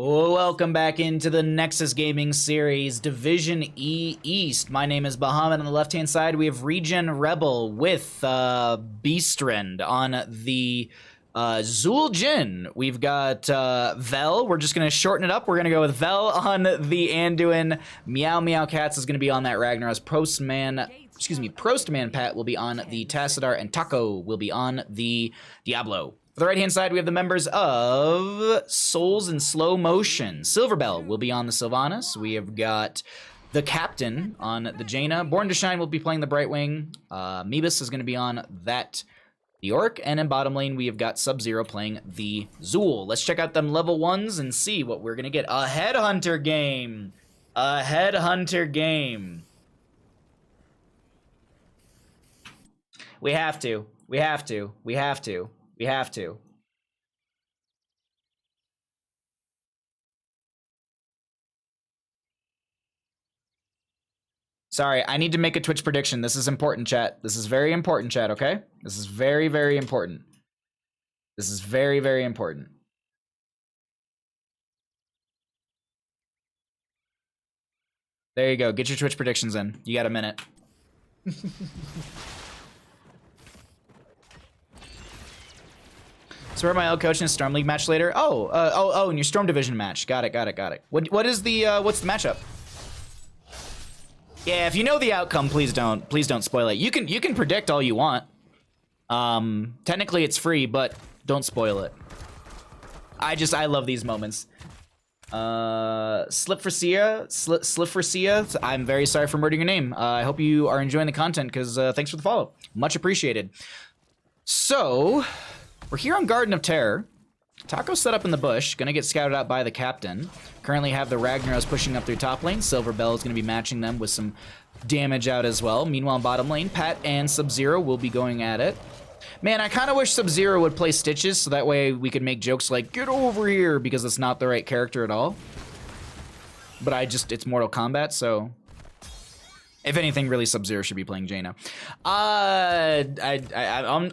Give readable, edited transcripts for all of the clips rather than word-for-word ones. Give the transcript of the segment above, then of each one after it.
Welcome back into the Nexus Gaming Series, Division E East. My name is Bahamut. On the left-hand side, we have ReGen Rebel with Beastrend. On the Zul Jin, we've got Vel. We're just going to shorten it up. We're going to go with Vel on the Anduin. Meow Meow Cats is going to be on that Ragnaros. Prostman Pat will be on the Tassadar, and Taco will be on the Diablo. For the right-hand side, we have the members of Souls in Slow Motion. Silverbell will be on the Sylvanas. We have got the Captain on the Jaina. Born to Shine will be playing the Brightwing. Meebus is going to be on that the Orc. And in bottom lane, we have got Sub-Zero playing the Zul. Let's check out them level 1s and see what we're going to get. A Headhunter game. A Headhunter game. We have to. We have to. We have to. We have to. Sorry, I need to make a Twitch prediction. This is important, chat. This is very important, chat, okay? This is very, very important. This is very, very important. There you go. Get your Twitch predictions in. You got a minute. So where am I out coaching a Storm League match later? Oh, in your Storm Division match. Got it. What is the what's the matchup? Yeah, if you know the outcome, please don't spoil it. You can predict all you want. Technically it's free, but don't spoil it. I love these moments. Slipforcia, I'm very sorry for murdering your name. I hope you are enjoying the content, because thanks for the follow. Much appreciated. So we're here on Garden of Terror. Taco's set up in the bush, gonna get scouted out by the Captain. Currently have the Ragnaros pushing up through top lane. Silverbell is gonna be matching them with some damage out as well. Meanwhile, in bottom lane, Pat and Sub-Zero will be going at it. Man, I kind of wish Sub-Zero would play Stitches, so that way we could make jokes like, get over here, because it's not the right character at all. But it's Mortal Kombat, so if anything, really, Sub-Zero should be playing Jaina. All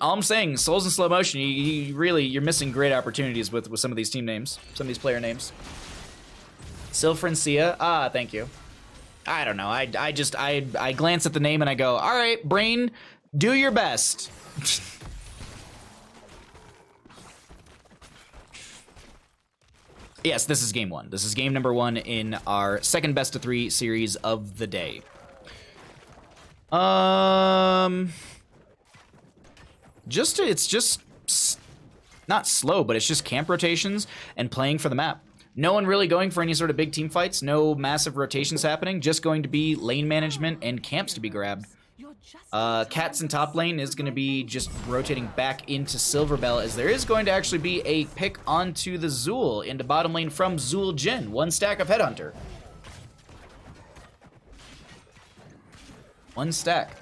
I'm saying, Souls in Slow Motion, you're missing great opportunities with some of these team names, some of these player names. Silfrencia, thank you. I don't know, I glance at the name and I go, all right, brain, do your best. Yes, this is game 1. This is game number 1 in our second best of 3 series of the day. It's just not slow, but it's just camp rotations and playing for the map. No one really going for any sort of big team fights, no massive rotations happening, just going to be lane management and camps to be grabbed. Cats in top lane is going to be just rotating back into Silverbell, as there is going to actually be a pick onto the Zul into bottom lane from Zul Jin. 1 stack of Headhunter. 1 stack.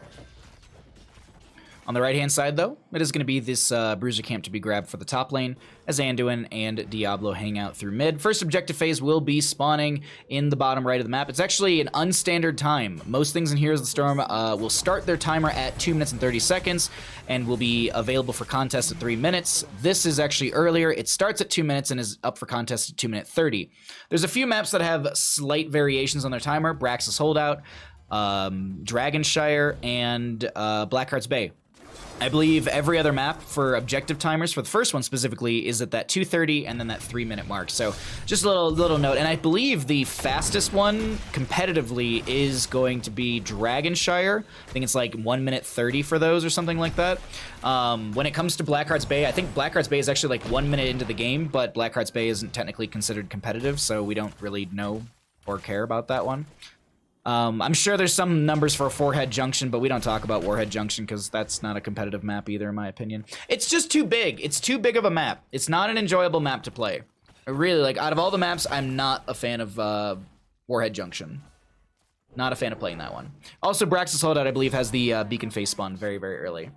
On the right-hand side, though, it is going to be this Bruiser camp to be grabbed for the top lane, as Anduin and Diablo hang out through mid. First objective phase will be spawning in the bottom right of the map. It's actually an unstandard time. Most things in Heroes of the Storm will start their timer at 2 minutes and 30 seconds, and will be available for contest at 3 minutes. This is actually earlier. It starts at 2 minutes and is up for contest at 2 minute 30. There's a few maps that have slight variations on their timer. Braxis Holdout, Dragonshire, and Blackheart's Bay. I believe every other map for objective timers, for the first one specifically, is at that 2:30 and then that 3 minute mark. So just a little note. And I believe the fastest one competitively is going to be Dragonshire. I think it's like 1 minute 30 for those or something like that. When it comes to Blackheart's Bay, I think Blackheart's Bay is actually like 1 minute into the game, but Blackheart's Bay isn't technically considered competitive, so we don't really know or care about that one. I'm sure there's some numbers for Warhead Junction, but we don't talk about Warhead Junction because that's not a competitive map either, in my opinion. It's just too big. It's too big of a map. It's not an enjoyable map to play. Really, like, out of all the maps, I'm not a fan of Warhead Junction. Not a fan of playing that one. Also, Braxis Holdout, I believe, has the beacon face spawn very, very early.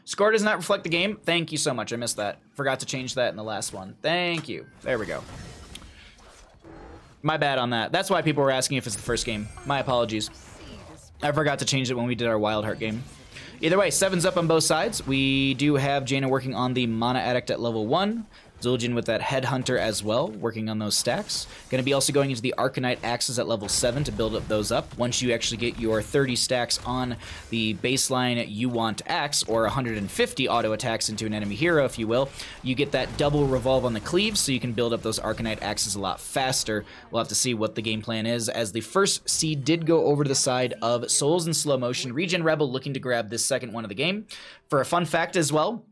Score does not reflect the game. Thank you so much. I missed that. Forgot to change that in the last one. Thank you. There we go. My bad on that. That's why people were asking if it's the first game. My apologies. I forgot to change it when we did our Wildheart game. Either way, 7's up on both sides. We do have Jaina working on the Mana Addict at level 1. Zul'jin with that Headhunter as well, working on those stacks. Going to be also going into the Arcanite Axes at level 7 to build up those up. Once you actually get your 30 stacks on the baseline you want axe, or 150 auto attacks into an enemy hero, if you will, you get that double revolve on the cleaves, so you can build up those Arcanite Axes a lot faster. We'll have to see what the game plan is, as the first seed did go over to the side of Souls in slow motion. ReGen Rebel looking to grab this second one of the game. For a fun fact as well,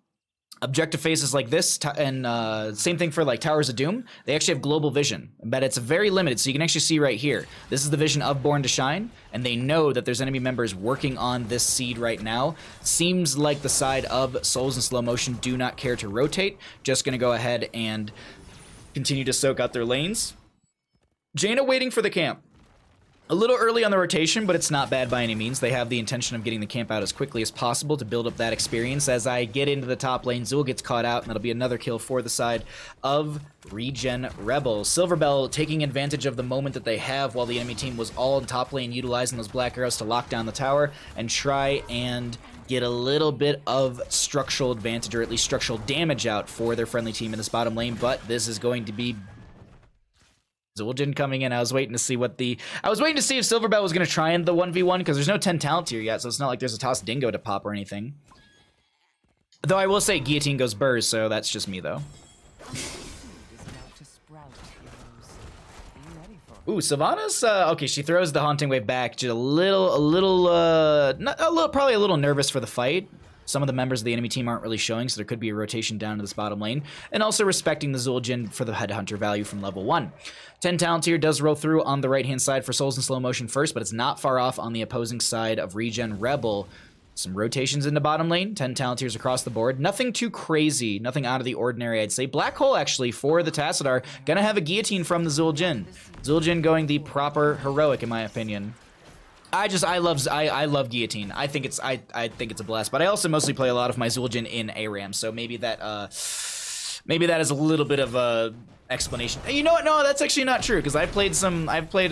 objective phases like this, and same thing for like Towers of Doom, they actually have global vision, but it's very limited, so you can actually see right here. This is the vision of Born to Shine, and they know that there's enemy members working on this seed right now. Seems like the side of Souls in slow motion do not care to rotate, just gonna go ahead and continue to soak out their lanes. Jaina waiting for the camp. A little early on the rotation, but it's not bad by any means. They have the intention of getting the camp out as quickly as possible to build up that experience. As I get into the top lane, Zul gets caught out, and that'll be another kill for the side of ReGen Rebel. Silverbell taking advantage of the moment that they have while the enemy team was all in top lane, utilizing those black arrows to lock down the tower and try and get a little bit of structural advantage, or at least structural damage out for their friendly team in this bottom lane, but this is going to be Zul'jin coming in. I was waiting to see if Silverbell was going to try in the 1v1, because there's no 10 talent tier yet, so it's not like there's a toss dingo to pop or anything. Though I will say guillotine goes burrs, so that's just me though. Ooh, Sylvanas, okay, she throws the Haunting Wave back, just probably a little nervous for the fight. Some of the members of the enemy team aren't really showing, so there could be a rotation down to this bottom lane. And also respecting the Zul'jin for the Headhunter value from level 1. 10 talent tier does roll through on the right-hand side for Souls in slow motion first, but it's not far off on the opposing side of ReGen Rebel. Some rotations in the bottom lane, 10 talent tiers across the board. Nothing too crazy, nothing out of the ordinary, I'd say. Black Hole, actually, for the Tassadar, gonna have a guillotine from the Zul'jin. Zul'jin going the proper heroic, in my opinion. I love guillotine. I think it's a blast, but I also mostly play a lot of my Zul'jin in ARAM, so maybe that is a little bit of a explanation. You know what? No, that's actually not true, because I've played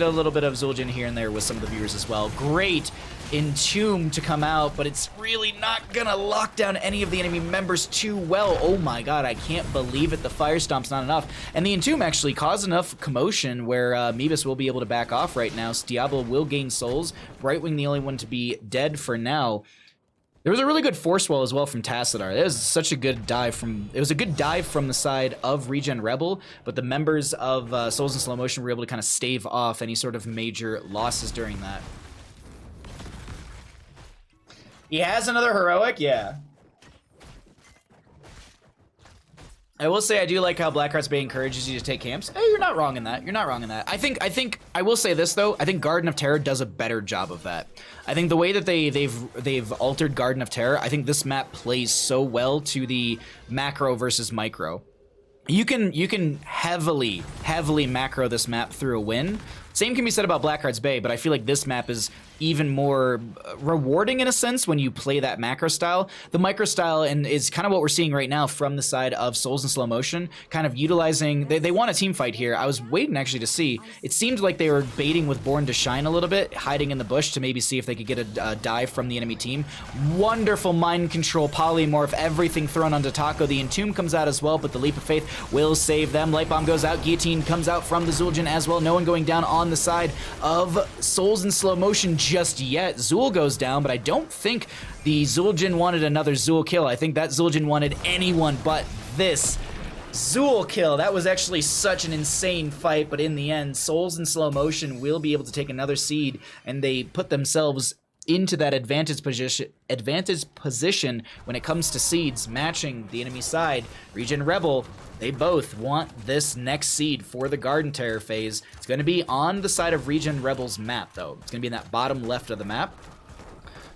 a little bit of Zul'jin here and there with some of the viewers as well. Great Entomb to come out, but it's really not gonna lock down any of the enemy members too well. Oh my god, I can't believe it. The Fire Stomp's not enough. And the Entomb actually caused enough commotion where Meebus will be able to back off right now. Diablo will gain souls. Brightwing the only one to be dead for now. There was a really good force wall as well from Tassadar. It was such a good dive from... It was a good dive from the side of ReGen Rebel, but the members of Souls in Slow Motion were able to kind of stave off any sort of major losses during that. He has another heroic? Yeah. I will say I do like how Blackheart's Bay encourages you to take camps. Hey, you're not wrong in that. You're not wrong in that. I think I will say this though. I think Garden of Terror does a better job of that. I think the way that they've altered Garden of Terror, I think this map plays so well to the macro versus micro. You can heavily macro this map through a win. Same can be said about Blackheart's Bay, but I feel like this map is even more rewarding in a sense when you play that macro style. The micro style and is kind of what we're seeing right now from the side of Souls in Slow Motion, kind of utilizing, they want a team fight here. I was waiting actually to see. It seemed like they were baiting with Born to Shine a little bit, hiding in the bush to maybe see if they could get a dive from the enemy team. Wonderful mind control polymorph, everything thrown onto Taco. The Entomb comes out as well, but the Leap of Faith will save them. Light Bomb goes out, Guillotine comes out from the Zul'jin as well. No one going down on the side of Souls in Slow Motion just yet. Zul goes down, but I don't think the Zul'jin wanted another Zul kill. I think that Zul'jin wanted anyone but this Zul kill. That was actually such an insane fight, but in the end, Souls in Slow Motion will be able to take another seed, and they put themselves into that advantage position when it comes to seeds matching the enemy side. ReGen Rebel, they both want this next seed for the Garden Terror phase. It's going to be on the side of ReGen Rebel's map, though. It's going to be in that bottom left of the map.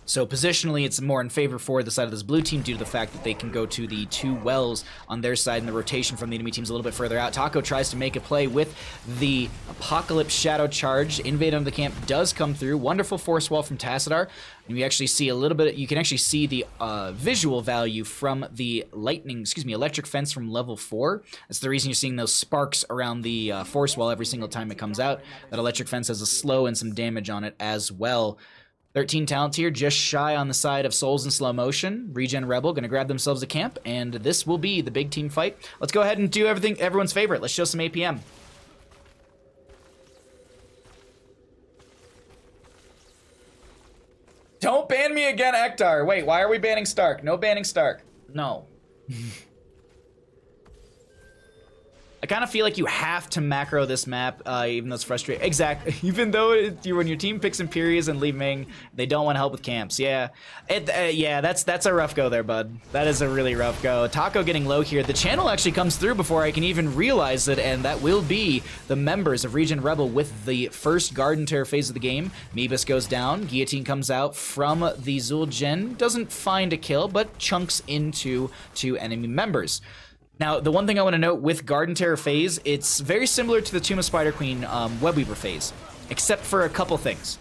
So positionally, it's more in favor for the side of this blue team due to the fact that they can go to the two wells on their side, and the rotation from the enemy team's a little bit further out. Taco tries to make a play with the Apocalypse Shadow Charge. Invade on the camp does come through. Wonderful force wall from Tassadar. And we actually see a little bit, you can actually see the visual value from the electric fence from level 4. That's the reason you're seeing those sparks around the force wall every single time it comes out. That electric fence has a slow and some damage on it as well. 13 talent tier, just shy on the side of Souls in slow motion. ReGen Rebel gonna grab themselves a camp, and this will be the big team fight. Let's go ahead and do everyone's favorite. Let's show some APM. Don't ban me again, Ektar. Wait, why are we banning Stark? No banning Stark. No. I kind of feel like you have to macro this map, even though it's frustrating. Exactly. Even though when your team picks Imperius and Li Ming, they don't want to help with camps. Yeah, yeah, that's a rough go there, bud. That is a really rough go. Taco getting low here. The channel actually comes through before I can even realize it, and that will be the members of ReGen Rebel with the first Garden Terror phase of the game. Meebus goes down. Guillotine comes out from the Zul'jin. Doesn't find a kill, but chunks into 2 enemy members. Now, the one thing I want to note with Garden Terror phase, it's very similar to the Tomb of Spider Queen Webweaver phase, except for a couple things.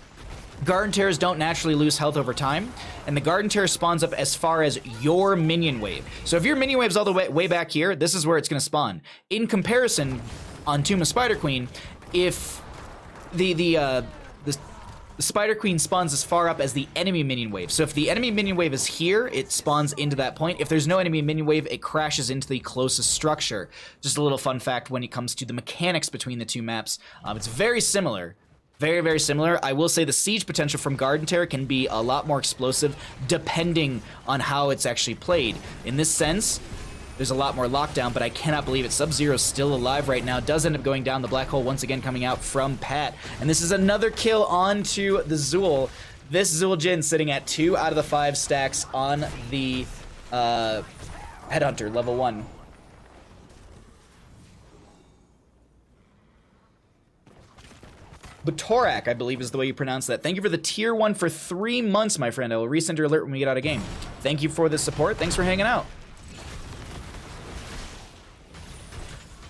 Garden Terrors don't naturally lose health over time, and the Garden Terror spawns up as far as your minion wave. So if your minion wave's all the way back here, this is where it's going to spawn. In comparison, on Tomb of Spider Queen, if the Spider Queen spawns as far up as the enemy minion wave. So if the enemy minion wave is here, it spawns into that point. If there's no enemy minion wave, it crashes into the closest structure. Just a little fun fact when it comes to the mechanics between the two maps. It's very similar. Very, very similar. I will say the siege potential from Garden Terror can be a lot more explosive depending on how it's actually played. In this sense, there's a lot more lockdown, but I cannot believe it. Sub-Zero's still alive right now. Does end up going down the black hole once again, coming out from Pat. And this is another kill onto the Zul. This Zul'jin sitting at 2 out of the 5 stacks on the Headhunter, level 1. Batorak, I believe is the way you pronounce that. Thank you for the tier 1 for 3 months, my friend. I will resend your alert when we get out of game. Thank you for the support. Thanks for hanging out.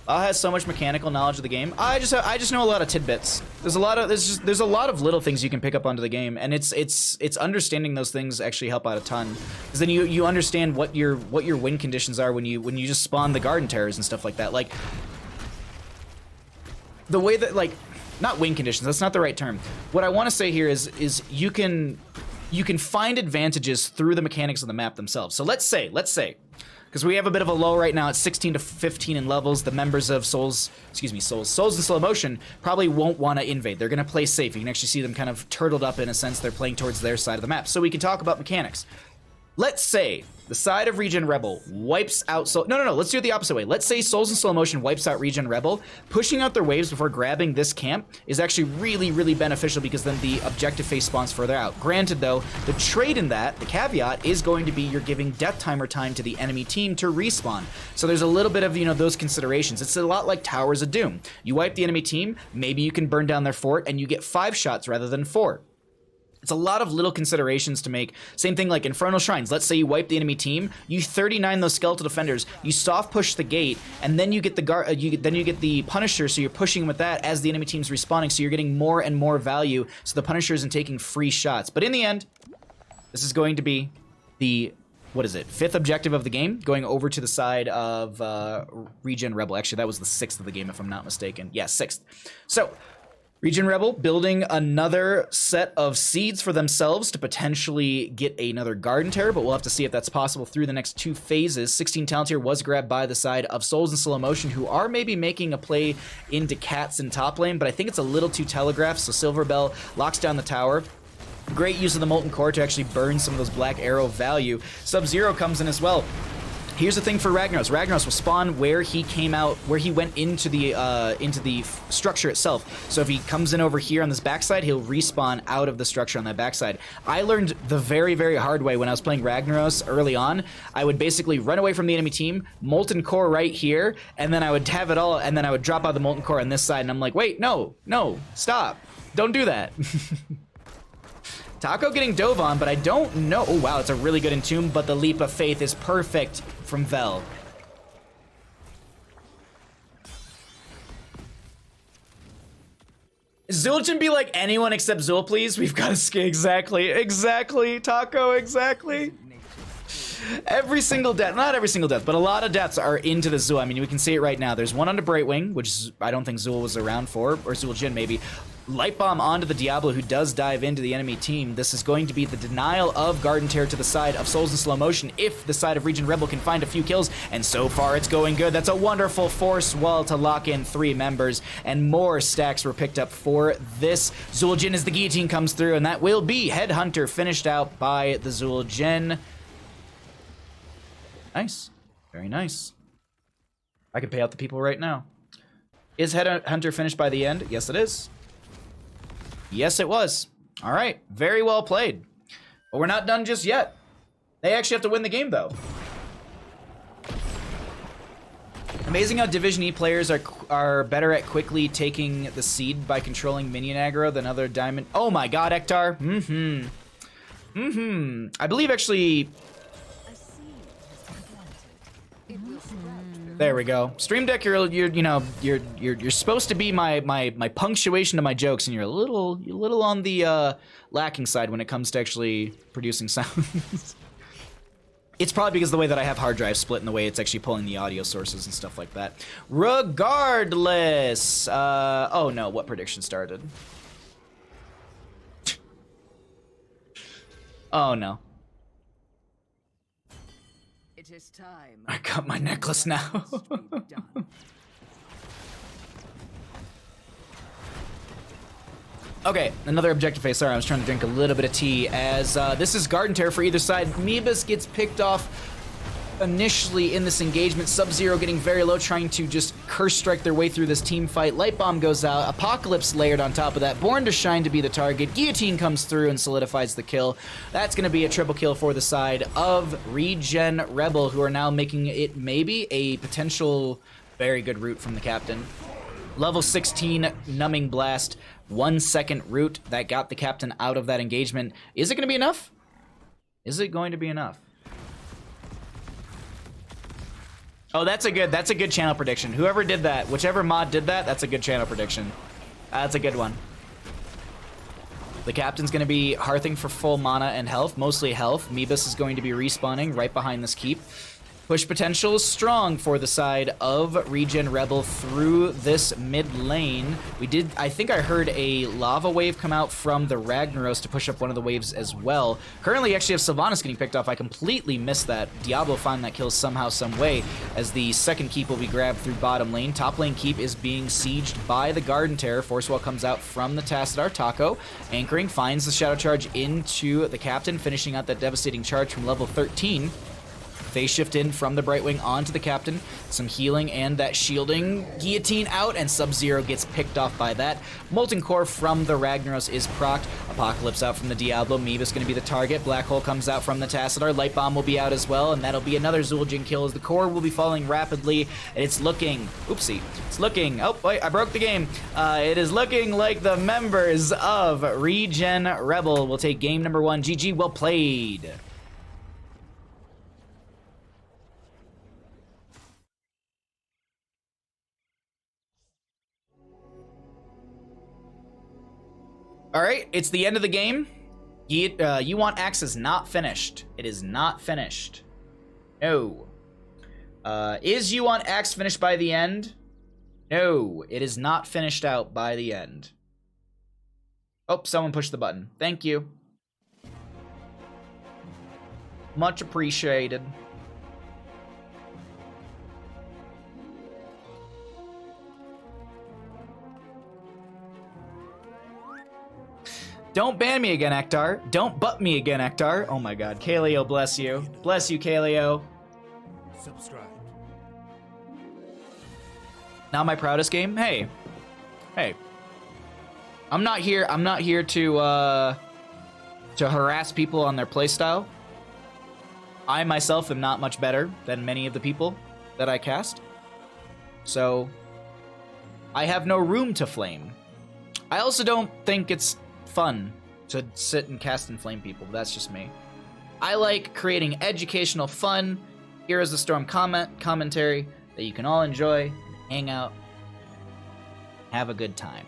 Has so much mechanical knowledge of the game. I just know a lot of tidbits. There's a lot of little things you can pick up onto the game, and it's understanding those things actually help out a ton. Because then you understand what your win conditions are when you just spawn the Garden Terrors and stuff like that. Like the way that, like, not win conditions, that's not the right term. What I want to say here is you can find advantages through the mechanics of the map themselves. So let's say because we have a bit of a low right now at 16 to 15 in levels. The members of Souls in slow motion probably won't want to invade. They're going to play safe. You can actually see them kind of turtled up in a sense. They're playing towards their side of the map. So we can talk about mechanics. Let's say the side of ReGen Rebel wipes out No, let's do it the opposite way. Let's say Souls in slow motion wipes out ReGen Rebel. Pushing out their waves before grabbing this camp is actually really, really beneficial because then the objective phase spawns further out. Granted, though, the trade in that, the caveat, is going to be you're giving death timer time to the enemy team to respawn. So there's a little bit of, those considerations. It's a lot like Towers of Doom. You wipe the enemy team, maybe you can burn down their fort, and you get 5 shots rather than 4. It's a lot of little considerations to make. Same thing like Infernal Shrines. Let's say you wipe the enemy team, you 39 those skeletal defenders, you soft push the gate, and then you get the Punisher, so you're pushing with that as the enemy team's respawning, so you're getting more and more value, so the Punisher isn't taking free shots. But in the end, this is going to be the, 5th objective of the game, going over to the side of ReGen Rebel. Actually, that was the 6th of the game, if I'm not mistaken. Yeah, 6th. So, ReGen Rebel building another set of seeds for themselves to potentially get another Garden Terror, but we'll have to see if that's possible through the next 2 phases. 16 talent here was grabbed by the side of Souls in slow motion, who are maybe making a play into Cats in top lane, but I think it's a little too telegraphed, so Silverbell locks down the tower. Great use of the Molten Core to actually burn some of those Black Arrow value. Sub-Zero comes in as well. Here's the thing for Ragnaros. Ragnaros will spawn where he came out, where he went into the structure itself. So if he comes in over here on this backside, he'll respawn out of the structure on that backside. I learned the very, very hard way when I was playing Ragnaros early on. I would basically run away from the enemy team, Molten Core right here, and then I would have it all, and then I would drop out the Molten Core on this side, and I'm like, wait, no, stop. Don't do that. Taco getting dove on, but I don't know. Oh, wow, it's a really good Entomb, but the Leap of Faith is perfect from Vel. Zul'jin be like anyone except Zul, please? We've got to skate. Exactly, Taco, exactly. Every single death, not every single death, but a lot of deaths are into the Zul. I mean, we can see it right now. There's one onto Brightwing, which I don't think Zul was around for, or Zul'jin maybe. Light Bomb onto the Diablo, who does dive into the enemy team. This is going to be the denial of Garden Tear to the side of Souls in Slow Motion if the side of ReGen Rebel can find a few kills, and so far it's going good. That's a wonderful force wall to lock in 3 members, and more stacks were picked up for this Zul'jin as the guillotine comes through, and that will be Headhunter finished out by the Zul'jin. Nice. Very nice. I can pay out the people right now. Is Headhunter finished by the end? Yes, it is. Yes, it was. All right. Very well played. But we're not done just yet. They actually have to win the game, though. Amazing how Division E players are better at quickly taking the seed by controlling minion aggro than other diamond. Oh my god, Ektar. I believe actually... There we go. Stream Deck, you're supposed to be my punctuation to my jokes, and you're a little on the lacking side when it comes to actually producing sounds. It's probably because of the way that I have hard drive split and the way it's actually pulling the audio sources and stuff like that. Regardless, oh no, what prediction started? Oh no. It is time. I got my necklace now. Okay, another objective phase. Sorry, I was trying to drink a little bit of tea. As this is Garden Tear for either side. Meebus gets picked off initially in this engagement. Sub-Zero getting very low, trying to just curse strike their way through this team fight. Light Bomb goes out. Apocalypse layered on top of that. Born to Shine to be the target. Guillotine comes through and solidifies the kill. That's going to be a triple kill for the side of ReGen Rebel, who are now making it maybe a potential very good route from the captain. Level 16 Numbing Blast. 1 second route that got the captain out of that engagement. Is it going to be enough? Is it going to be enough? Oh, that's a good channel prediction. Whoever did that, whichever mod did that, that's a good channel prediction. That's a good one. The captain's going to be hearthing for full mana and health, mostly health. Meebus is going to be respawning right behind this keep. Push potential is strong for the side of ReGen Rebel through this mid lane. I think I heard a lava wave come out from the Ragnaros to push up one of the waves as well. Currently, you actually have Sylvanas getting picked off. I completely missed that. Diablo find that kill somehow, some way, as the second keep will be grabbed through bottom lane. Top lane keep is being sieged by the Garden Terror. Force Wall comes out from the Tassadar. Taco anchoring, finds the Shadow Charge into the captain, finishing out that devastating charge from level 13. Phase shift in from the Brightwing onto the captain. Some healing and that shielding. Guillotine out, and Sub-Zero gets picked off by that. Molten Core from the Ragnaros is procced. Apocalypse out from the Diablo. Meebus going to be the target. Black Hole comes out from the Tassadar. Light Bomb will be out as well, and that'll be another Zul'jin kill as the core will be falling rapidly. And it's looking... Oopsie. It's looking... Oh, wait, I broke the game. It is looking like the members of ReGen Rebel will take game number 1. GG, well played. All right, it's the end of the game. You Want Axe is not finished. It is not finished. No. Is You Want Axe finished by the end? No, it is not finished out by the end. Oh, someone pushed the button. Thank you. Much appreciated. Don't ban me again, Ektar. Don't butt me again, Ektar. Oh my god. Kaleo, bless you. Bless you, Kaleo. Subscribe. Not my proudest game? Hey. Hey. I'm not here to harass people on their playstyle. I myself am not much better than many of the people that I cast. So I have no room to flame. I also don't think it's fun to sit and cast and flame people. That's just me. I like creating educational fun, Heroes of the Storm commentary that you can all enjoy, hang out, have a good time.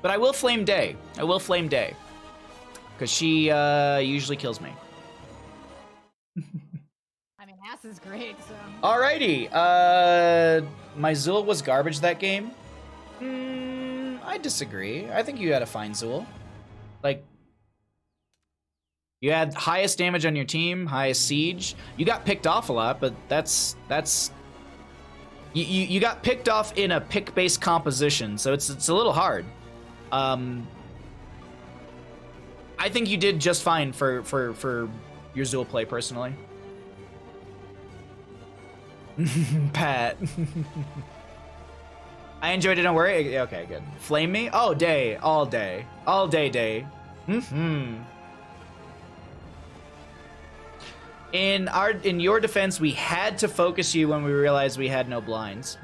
But I will flame Day. I will flame Day. Because she usually kills me. I mean, ass is great, so. Alrighty. my Zool was garbage that game. I disagree. I think you had a fine Zool. Like, you had highest damage on your team, highest siege. You got picked off a lot, but that's you got picked off in a pick-based composition, so it's a little hard. I think you did just fine for your Zool play personally. Pat. I enjoyed it, don't worry. Okay, good. Flame me? Oh, day. All day. All day, day. In your defense, we had to focus you when we realized we had no blinds.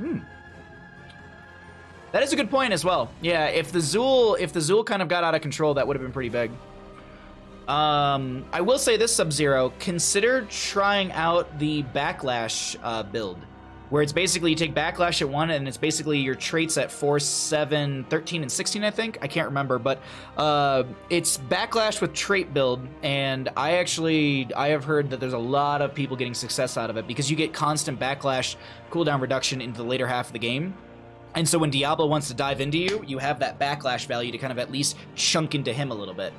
That is a good point as well. Yeah, if the Zool kind of got out of control, that would have been pretty big. I will say this, Sub-Zero, consider trying out the Backlash build, where it's basically you take Backlash at 1, and it's basically your traits at 4, 7, 13, and 16, I think? I can't remember, but it's Backlash with trait build, and I have heard that there's a lot of people getting success out of it, because you get constant Backlash cooldown reduction into the later half of the game. And so when Diablo wants to dive into you, you have that Backlash value to kind of at least chunk into him a little bit.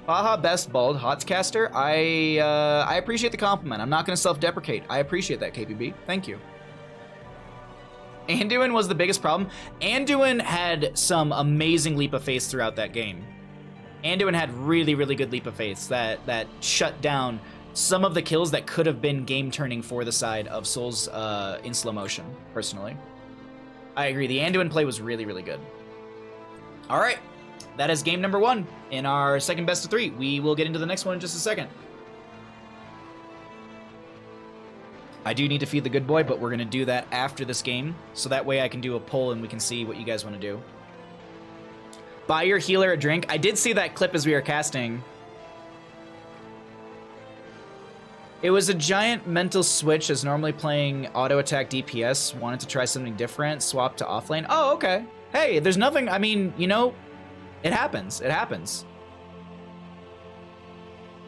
Baja Best Bald Hotscaster, I appreciate the compliment. I'm not going to self-deprecate. I appreciate that, KPB. Thank you. Anduin was the biggest problem. Anduin had some amazing leap of faith throughout that game. Anduin had really, really good leap of faith that shut down some of the kills that could have been game-turning for the side of Souls in slow motion, personally. I agree. The Anduin play was really, really good. All right. That is game number 1 in our second best of 3. We will get into the next one in just a second. I do need to feed the good boy, but we're going to do that after this game, so that way I can do a poll and we can see what you guys want to do. Buy your healer a drink. I did see that clip as we were casting. It was a giant mental switch, as normally playing auto attack DPS. Wanted to try something different, swap to offlane. Oh, okay. Hey, there's nothing, I mean, you know, it happens. It happens.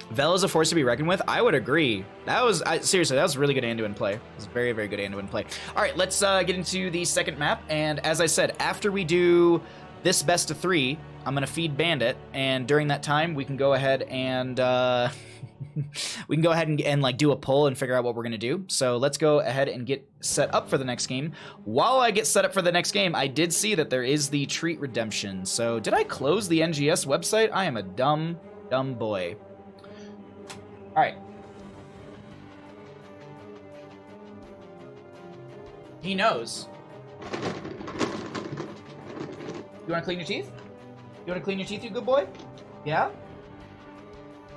Vel is a force to be reckoned with. I would agree. That was, seriously, that was really good Anduin play. It was very, very good Anduin play. All right, let's get into the second map. And as I said, after we do this best of 3, I'm going to feed Bandit. And during that time, we can go ahead and like do a poll and figure out what we're gonna do. So let's go ahead and get set up for the next game. While I get set up for the next game, I did see that there is the treat redemption. So did I close the NGS website? I am a dumb boy. All right. He knows. You wanna clean your teeth? You wanna clean your teeth, you good boy? Yeah?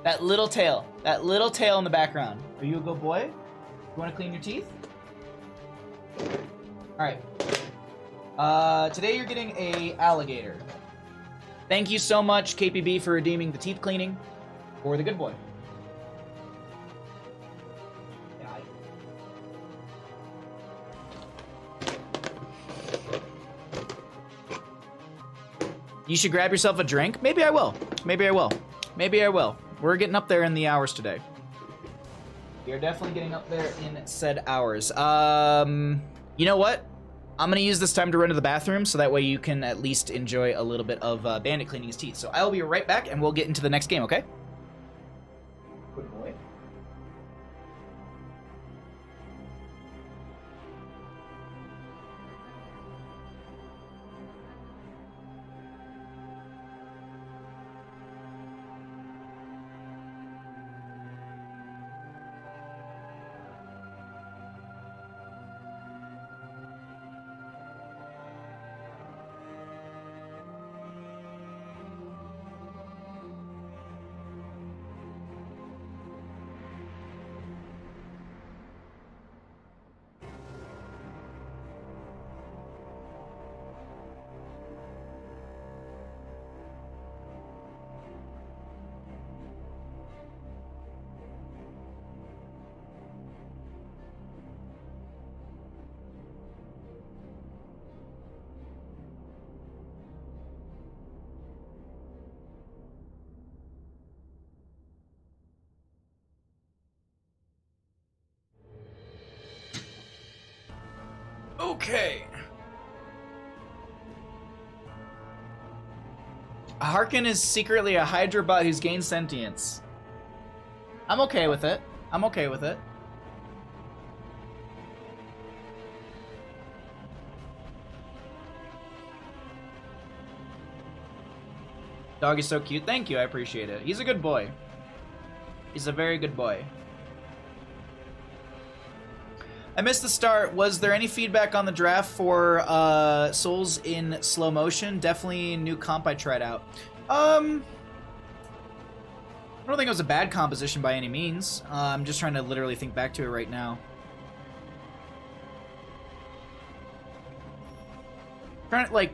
That little tail in the background. Are you a good boy? You want to clean your teeth? All right. Today you're getting a alligator. Thank you so much, KPB, for redeeming the teeth cleaning for the good boy. You should grab yourself a drink. Maybe I will. Maybe I will. Maybe I will. We're getting up there in the hours today. We are definitely getting up there in said hours. You know what? I'm going to use this time to run to the bathroom, so that way you can at least enjoy a little bit of Bandit cleaning his teeth. So I will be right back, and we'll get into the next game, okay? Good boy. Okay. Harkin is secretly a Hydra bot who's gained sentience. I'm okay with it. I'm okay with it. Dog is so cute. Thank you. I appreciate it. He's a good boy. He's a very good boy. I missed the start. Was there any feedback on the draft for Souls in slow motion? Definitely a new comp I tried out. I don't think it was a bad composition by any means. I'm just trying to literally think back to it right now. Trying to, like...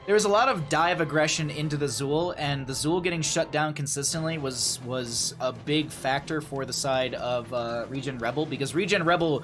There was a lot of dive aggression into the Zool, and the Zool getting shut down consistently was a big factor for the side of ReGen Rebel, because ReGen Rebel,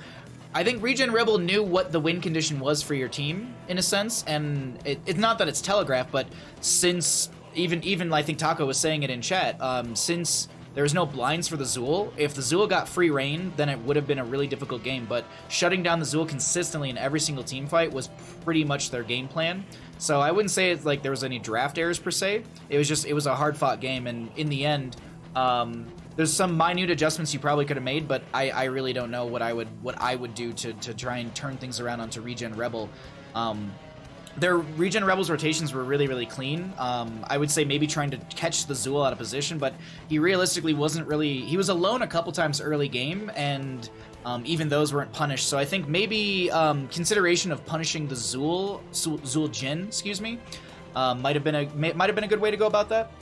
I think ReGen Rebel knew what the win condition was for your team, in a sense, and it's not that it's telegraphed, but since, even I think Taco was saying it in chat, since there was no blinds for the Zool, if the Zool got free reign, then it would have been a really difficult game, but shutting down the Zool consistently in every single team fight was pretty much their game plan. So I wouldn't say it's like there was any draft errors per se. It was a hard-fought game, and in the end, there's some minute adjustments you probably could have made, but I really don't know what I would do to try and turn things around onto ReGen Rebel. Their ReGen Rebel's rotations were really, really clean. I would say maybe trying to catch the Zool out of position, but he realistically wasn't really... He was alone a couple times early game, and even those weren't punished. So I think maybe consideration of punishing the Zool Jin, excuse me, might have been a good way to go about that.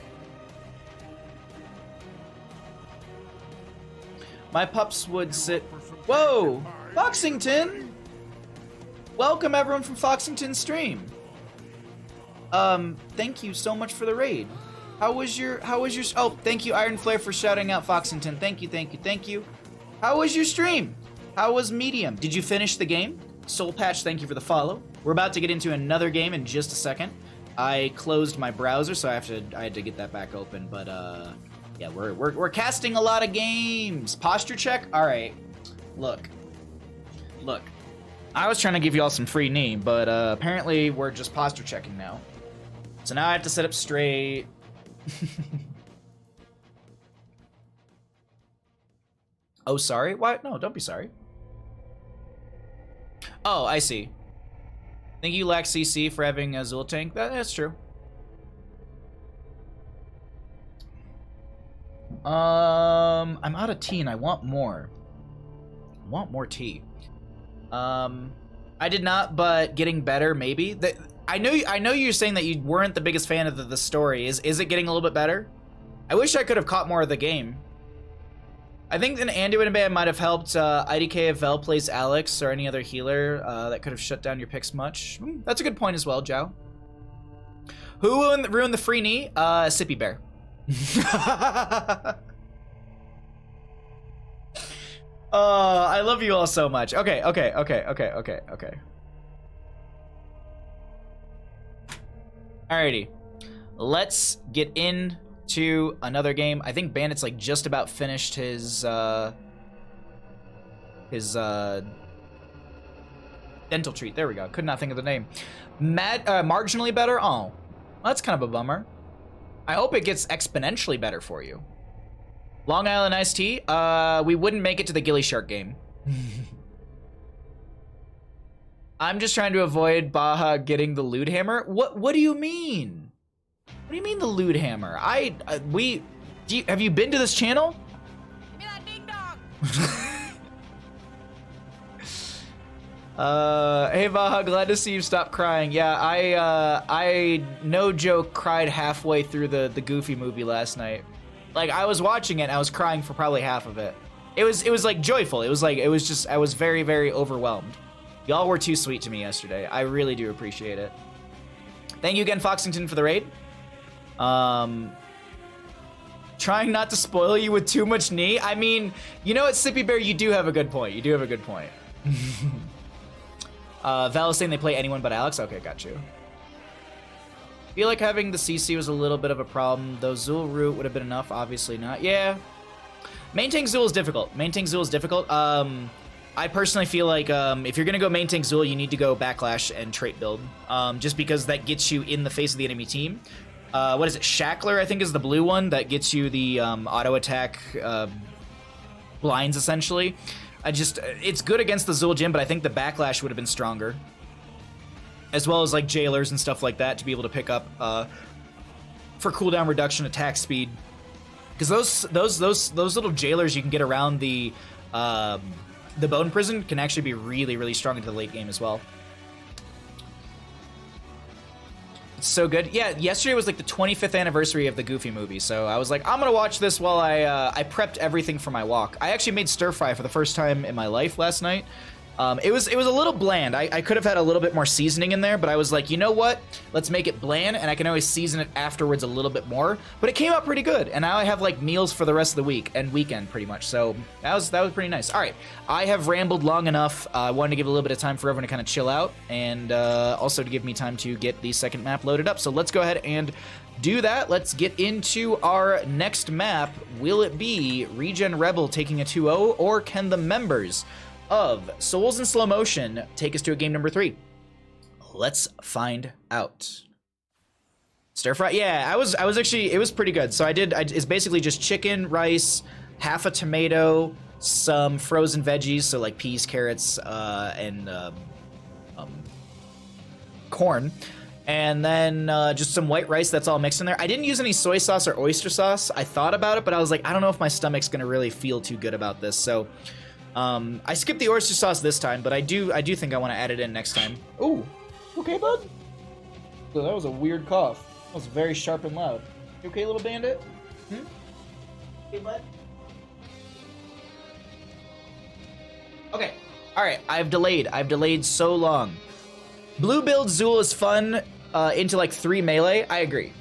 My pups would sit... Whoa! Foxington! Welcome everyone from Foxington's stream. Thank you so much for the raid. How was your oh, thank you Iron Flare for shouting out Foxington. Thank you. How was your stream? How was Medium? Did you finish the game? Soul Patch, thank you for the follow. We're about to get into another game in just a second. I closed my browser, so I had to get that back open, but yeah, we're casting a lot of games. Posture check? Alright. Look. I was trying to give you all some free knee, but apparently we're just posture checking now. So now I have to sit up straight. Oh, sorry? What? No, don't be sorry. Oh, I see. Think you lack CC for having a Zool tank? That's true. I'm out of tea and I want more. I want more tea. I did not, but getting better, maybe. I know you're saying that you weren't the biggest fan of the story. Is it getting a little bit better? I wish I could have caught more of the game. I think an Anduin might have helped IDK if Vel plays Alex or any other healer that could have shut down your picks much. That's a good point as well, Joe. Who ruined the free knee? Sippy Bear. I love you all so much. Okay. Alrighty. Let's get into another game. I think Bandit's like just about finished his dental treat. There we go. Could not think of the name. Marginally better? Oh. Well, that's kind of a bummer. I hope it gets exponentially better for you. Long Island iced tea? We wouldn't make it to the Gilly Shark game. I'm just trying to avoid Baja getting the loot hammer. What do you mean? What do you mean the loot hammer? Have you been to this channel? Give me that ding dong. Hey Baja, glad to see you stop crying. Yeah, I no joke cried halfway through the Goofy movie last night. Like, I was watching it and I was crying for probably half of it. It was like joyful. I was very, very overwhelmed. Y'all were too sweet to me yesterday. I really do appreciate it. Thank you again, Foxington, for the raid. Trying not to spoil you with too much knee. I mean, you know what, Sippy Bear, you do have a good point. Val is saying they play anyone but Alex. Okay, got you. Feel like having the CC was a little bit of a problem, though Zool root would have been enough. Obviously not. Yeah. Maintaining Zool is difficult. I personally feel like if you're going to go main tank Zul, you need to go Backlash and trait build, just because that gets you in the face of the enemy team. What is it? Shackler, I think, is the blue one that gets you the auto attack blinds, essentially. It's good against the Zul Jin, but I think the Backlash would have been stronger. As well as like Jailers and stuff like that to be able to pick up for cooldown reduction, attack speed. Because those little Jailers you can get around the Bone Prison can actually be really, really strong into the late game as well. It's so good. Yeah, yesterday was like the 25th anniversary of the Goofy movie, so I was like, I'm gonna watch this while I prepped everything for my walk. I actually made stir fry for the first time in my life last night. It was a little bland. I could have had a little bit more seasoning in there, but I was like, you know what? Let's make it bland, and I can always season it afterwards a little bit more. But it came out pretty good, and now I have like meals for the rest of the week and weekend pretty much. So that was pretty nice. All right, I have rambled long enough. I wanted to give a little bit of time for everyone to kind of chill out, and also to give me time to get the second map loaded up. So let's go ahead and do that. Let's get into our next map. Will it be ReGen Rebel taking a 2-0, or can the members of Souls in Slow Motion take us to a game number 3? Let's find out. Stir fry, yeah, I was actually, it was pretty good. So it's basically just chicken, rice, half a tomato, some frozen veggies, so like peas, carrots, and corn, and then just some white rice. That's all mixed in there. I didn't use any soy sauce or oyster sauce. I thought about it, but I was like, I don't know if my stomach's gonna really feel too good about this, so I skipped the oyster sauce this time, but I do think I want to add it in next time. Ooh, okay, bud? So that was a weird cough. That was very sharp and loud. You okay, little bandit? Okay, bud? Okay, alright, I've delayed so long. Blue build Zul is fun into like 3 melee, I agree.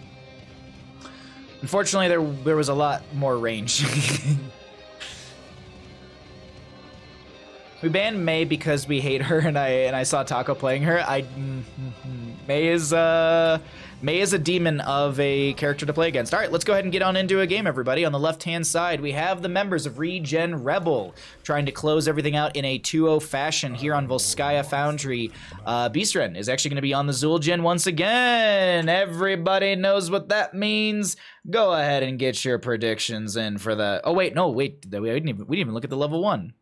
Unfortunately, there was a lot more range. We banned Mei because we hate her, and I saw Taco playing her. Mei is a demon of a character to play against. All right, let's go ahead and get on into a game, everybody. On the left-hand side, we have the members of ReGen Rebel trying to close everything out in a 2-0 fashion here on Volskaya Foundry. Beastren is actually going to be on the Zul'jin once again. Everybody knows what that means. Go ahead and get your predictions in for that. Oh, wait, no, wait. We didn't even look at the level 1.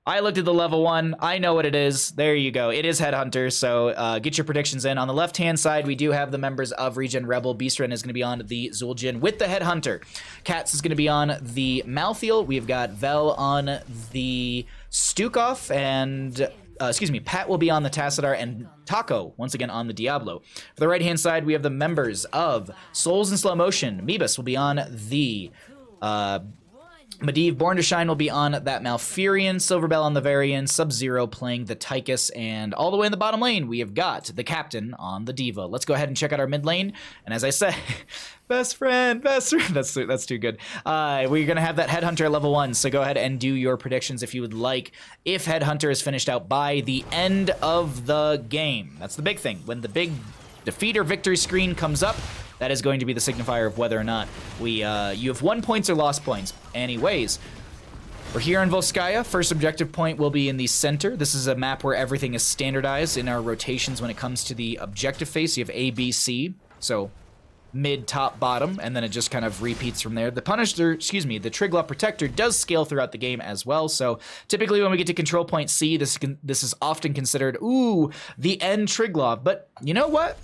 I looked at the level 1. I know what it is. There you go. It is Headhunter, so get your predictions in. On the left-hand side, we do have the members of ReGen Rebel. Beastren is going to be on the Zul'jin with the Headhunter. Katz is going to be on the Malthael. We've got Vel on the Stukov, and Pat will be on the Tassadar, and Taco, once again, on the Diablo. For the right-hand side, we have the members of Souls in Slow Motion. Meebus will be on the Medivh. Born to Shine will be on that Malfurion, Silverbell on the Varian, Sub-Zero playing the Tychus, and all the way in the bottom lane, we have got the Captain on the Diva. Let's go ahead and check out our mid lane, and as I said, best friend, that's too good. We're gonna have that Headhunter at level 1, so go ahead and do your predictions if you would like, if Headhunter is finished out by the end of the game. That's the big thing. When the big defeat or victory screen comes up, that is going to be the signifier of whether or not you have won points or lost points. Anyways, we're here in Volskaya. First objective point will be in the center. This is a map where everything is standardized in our rotations when it comes to the objective phase. You have A, B, C, so mid, top, bottom, and then it just kind of repeats from there. The Punisher, the Triglav Protector does scale throughout the game as well, so typically when we get to control point C, this is often considered, ooh, the end Triglav, but you know what?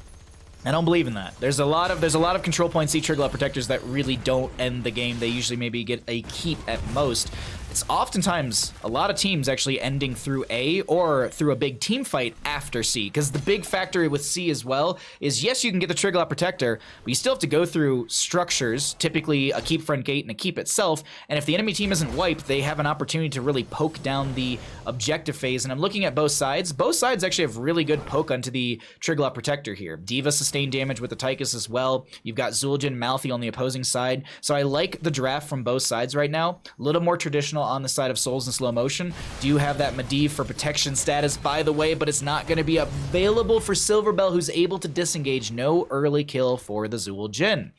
I don't believe in that. There's a lot of control point C Triglav Protectors that really don't end the game. They usually maybe get a keep at most. It's oftentimes a lot of teams actually ending through A or through a big team fight after C, because the big factor with C as well is, yes, you can get the Triglav Protector, but you still have to go through structures, typically a keep front gate and a keep itself, and if the enemy team isn't wiped, they have an opportunity to really poke down the objective phase, and I'm looking at both sides. Both sides actually have really good poke onto the Triglav Protector here. Diva sustained damage with the Tychus as well. You've got Zul'jin, Malthael on the opposing side, so I like the draft from both sides right now. A little more traditional Sentinel on the side of Souls in slow motion. Do have that Medivh for protection status, by the way, but it's not going to be available for Silverbell, who's able to disengage. No early kill for the Zool Jhin.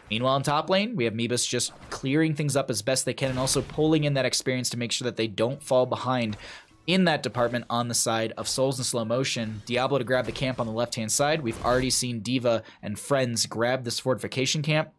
Meanwhile, in top lane, we have Meebus just clearing things up as best they can and also pulling in that experience to make sure that they don't fall behind in that department on the side of Souls in slow motion. Diablo to grab the camp on the left-hand side. We've already seen D.Va and friends grab this fortification camp.